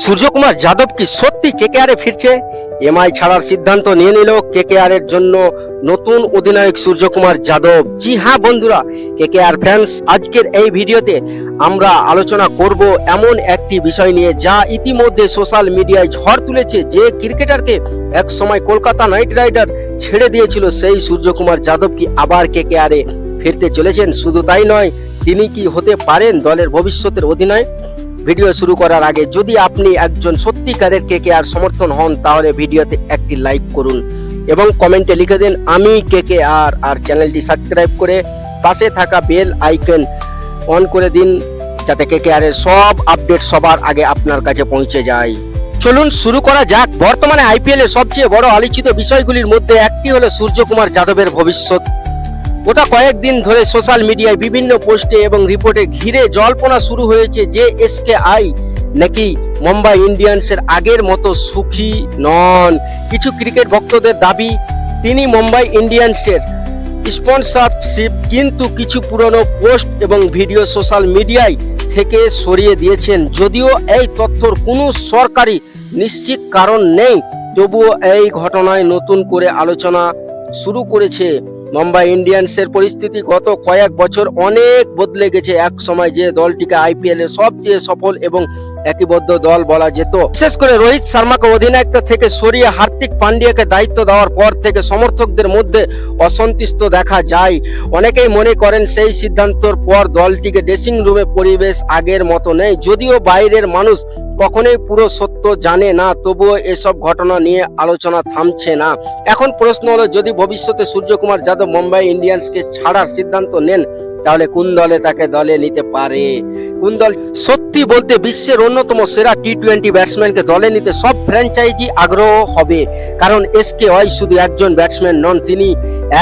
সূর্যকুমার যাদব কি সত্যি কেকেআরে ফিরছে? এমআই ছাড়ার সিদ্ধান্ত নিয়ে নিল কেকেআর এর জন্য নতুন অধিনায়ক সূর্যকুমার যাদব। জি হ্যাঁ বন্ধুরা, কেকেআর ফ্যান্স, আজকের এই ভিডিওতে আমরা আলোচনা করব এমন একটি বিষয় নিয়ে যা ইতিমধ্যে সোশ্যাল মিডিয়ায় ঝড় তুলেছে। যে ক্রিকেটারকে এক সময় কলকাতা নাইট রাইডার ছেড়ে দিয়েছিল, সেই সূর্যকুমার যাদব কি আবার কেকেআরে ফিরতে চলেছেন? শুধু তাই নয়, তিনি কি হতে পারেন দলের ভবিষ্যতের অধিনায়ক? ভিডিও শুরু করার আগে যদি আপনি একজন সত্যিকারের কেকেআর সমর্থন হন, তাহলে ভিডিওতে একটি লাইক করুন এবং কমেন্টে লিখে দিন আমি কেকেআর, আর চ্যানেলটি সাবস্ক্রাইব করে পাশে থাকা বেল আইকন অন করে দিন, যাতে কেকেআর এর সব আপডেট সবার আগে আপনার কাছে পৌঁছে যায়। চলুন শুরু করা যাক। বর্তমানে আইপিএল এর সবচেয়ে বড় আলোচিত বিষয়গুলির মধ্যে একটি হলো সূর্যকুমার যাদবের ভবিষ্যৎ। গোটা কয়েকদিন ধরে সোশ্যাল মিডিয়ায় বিভিন্ন পোস্টে এবং রিপোর্টে ঘিরে জল্পনা শুরু হয়েছে যে এসকেআই নাকি মুম্বাই ইন্ডিয়ান্সের আগের মতো সুখী নন। কিছু ক্রিকেট ভক্তদের দাবি তিনি মুম্বাই ইন্ডিয়ান্সের স্পন্সরশিপ কিন্তু কিছু পুরনো পোস্ট এবং ভিডিও সোশ্যাল মিডিয়ায় থেকে সরিয়ে দিয়েছেন। যদিও এই তথ্যর কোনো সরকারি নিশ্চিত কারণ নেই, তবুও এই ঘটনায় নতুন করে আলোচনা শুরু করেছে। মুম্বাই ইন্ডিয়ান্সের পরিস্থিতি গত কয়েক বছর অনেক বদলে গেছে। এক সময় যে দলটিকে আইপিএল এর সবচেয়ে সফল এবং একীবদ্ধ দল বলা যেত, বিশেষ করে রোহিত শর্মাকে অধিনায়কত্ব থেকে সরিয়ে হার্দিক পান্ডিয়াকে দায়িত্ব দেওয়ার পর থেকে সমর্থকদের মধ্যে অসন্তুষ্ট দেখা যায়। অনেকেই মনে করেন সেই সিদ্ধান্তের পর দলটিকে ড্রেসিং রুমে পরিবেশ আগের মতো নেই। যদিও বাইরের মানুষ কখনোই পুরো সত্য জানে না, তবুও এসব ঘটনা নিয়ে আলোচনা থামছে না। এখন প্রশ্ন হলো, যদি ভবিষ্যতে সূর্যকুমার যাদব মুম্বাই ইন্ডিয়ান্সকে ছাড়ার সিদ্ধান্ত নেন, তাহলে কোন দলে তাকে দলে নিতে পারে? কোন দল? সত্যি বলতে বিশ্বের অন্যতম সেরা টি-20 ব্যাটসম্যানকে দলে নিতে সব ফ্র্যাঞ্চাইজি আগ্রহ হবে, কারণ এসকেআই শুধু একজন ব্যাটসম্যান নন, তিনি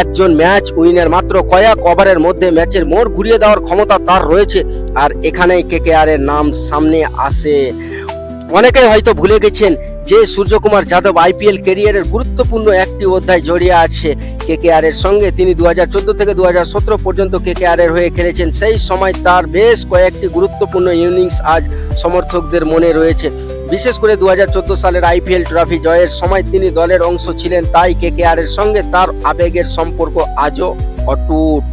একজন ম্যাচ উইনার। মাত্র কয়েক ওভারের মধ্যে ম্যাচের মোড় ঘুরিয়ে দেওয়ার ক্ষমতা তার রয়েছে, আর এখানেই কেকেআর এর নাম সামনে আসে। অনেকেই হয়তো ভুলে গেছেন যে সূর্যকুমার যাদব আইপিএল ক্যারিয়ারের গুরুত্বপূর্ণ একটি অধ্যায় জড়িয়ে আছে কেকেআর এর সঙ্গে। তিনি 2014 থেকে 2017 পর্যন্ত কেকেআর এর হয়ে খেলেছেন। সেই সময় তার বেশ কয়েকটি গুরুত্বপূর্ণ ইনিংস আজ সমর্থকদের মনে রয়েছে। বিশেষ করে 2014 সালের আইপিএল ট্রফি জয়ের সময় তিনি দলের অংশ ছিলেন, তাই কেকেআর এর সঙ্গে তার আবেগের সম্পর্ক আজও অটুট।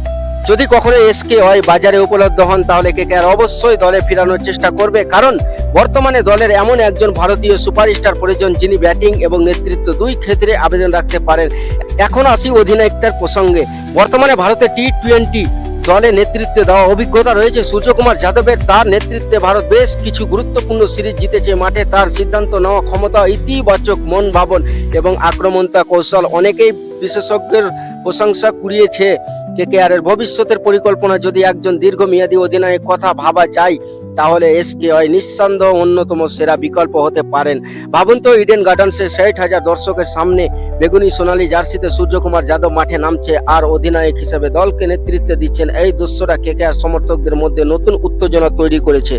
যদি কখনো এসকেআই বাজারে উপলব্ধ হন, তাহলে কেকেআর অবশ্যই দলে ফেরানোর চেষ্টা করবে, কারণ বর্তমানে দলের এমন একজন ভারতীয় সুপারস্টার প্রয়োজন যিনি ব্যাটিং এবং নেতৃত্ব দুই ক্ষেত্রে আবেদন রাখতে পারেন। এখন আসি অধিনায়কত্বের প্রসঙ্গে। বর্তমানে ভারতের টি-20 দলে নেতৃত্ব দেওয়া অভিজ্ঞতা রয়েছে সূর্যকুমার যাদবের। তার নেতৃত্বে ভারত বেশ কিছু গুরুত্বপূর্ণ সিরিজ জিতেছে। মাঠে তার সিদ্ধান্ত নেওয়া ক্ষমতা, ইতিবাচক মন ভাবন এবং আক্রমণতা কৌশল অনেকেই বিশেষজ্ঞের প্রশংসা কুড়িয়েছে। কেকেআর এর ভবিষ্যতের পরিকল্পনা যদি একজন দীর্ঘমেয়াদী অধিনায়ক কথা ভাবা যায়, তাহলে এসকেআই নিঃসন্দেহ অন্যতম সেরা বিকল্প হতে পারেন। ভাবুন তো, ইডেন গার্ডেন্সের 60,000 দর্শকের সামনে বেগুনি সোনালী জার্সিতে সূর্যকুমার যাদব মাঠে নামছে আর অধিনায়ক হিসেবে দলকে নেতৃত্ব দিচ্ছেন। এই দৃশ্যটা কেকেআর সমর্থকদের মধ্যে নতুন উত্তেজনা তৈরি করেছে।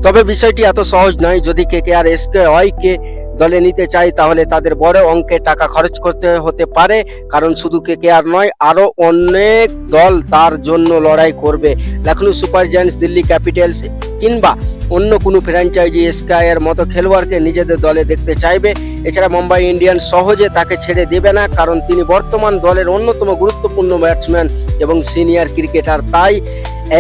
তবে বিষয়টি এত সহজ নয়। যদি কেকেআর এসকেআই কে দলে নিতে চাই, তাহলে তাদের বড় অঙ্কের টাকা খরচ করতে হতে পারে, কারণ শুধু কেকেআর নয়, আরো অনেক দল তার জন্য লড়াই করবে। Lucknow super giants, Delhi Capitals কিংবা অন্য কোনো ফ্র্যাঞ্চাইজি এসকেআই এর মতো খেলোয়াড়কে নিজেদের দলে দেখতে চাইবে। এছাড়া মুম্বাই ইন্ডিয়ান্স সহজে তাকে ছেড়ে দেবে না, কারণ তিনি বর্তমান দলের অন্যতম গুরুত্বপূর্ণ ব্যাটসম্যান এবং সিনিয়র ক্রিকেটার। তাই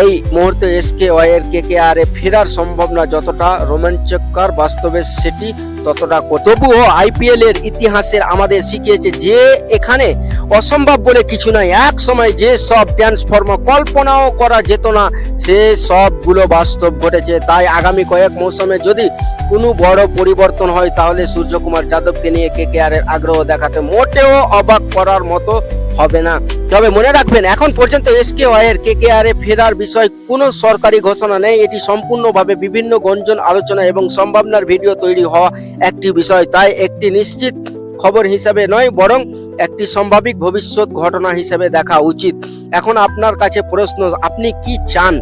এই মুহূর্তে এসকেআই এর কেকেআর এ ফেরার সম্ভাবনা যতটা রোমাঞ্চকর, বাস্তবে সেটি ততটা। তবুও আইপিএল এর ইতিহাসের আমাদের শিখিয়েছে যে এখানে অসম্ভব বলে কিছু নাই। এক সময় যে সব ট্রান্সফর্ম কল্পনাও করা যেত না, সে সবগুলো বাস্তব ঘটেছে। তাই আগামী কয়েক মৌসুমে যদি কোনো বড় পরিবর্তন হয়, তাহলে সূর্যকুমার যাদবকে নিয়ে কেকেআর এর আগ্রহ দেখাতে মোটেও অবাক করার মতো হবে না। তবে মনে রাখবেন, এখন পর্যন্ত এসকেআই এর কেকেআর এ ফেরার বিষয়ে কোনো সরকারি ঘোষণা নেই। এটি সম্পূর্ণভাবে বিভিন্ন গুঞ্জন, আলোচনা এবং সম্ভাবনার ভিডিও তৈরি হওয়া একটি বিষয়। তাই একটি নিশ্চিত খবর হিসাবে নয়, বরং একটি সম্ভাবিক ভবিষ্যৎ ঘটনা হিসেবে দেখা উচিত। এখন আপনার কাছে প্রশ্ন, আপনি কি চান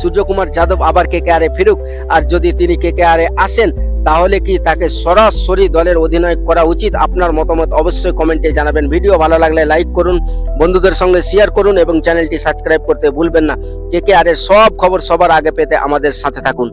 সূর্যকুমার যাদব আবার কেকেআর এ ফিরুক? আর যদি তিনি কেকেআর এ আসেন, তাহলে কি তাকে সরাসরি দলের অধিনায়ক করা উচিত? আপনার মতামত অবশ্যই কমেন্টে জানাবেন। ভিডিও ভালো লাগলে লাইক করুন, বন্ধুদের সঙ্গে শেয়ার করুন এবং চ্যানেলটি সাবস্ক্রাইব করতে ভুলবেন না। কেকেআর এর সব খবর সবার আগে পেতে আমাদের সাথে থাকুন।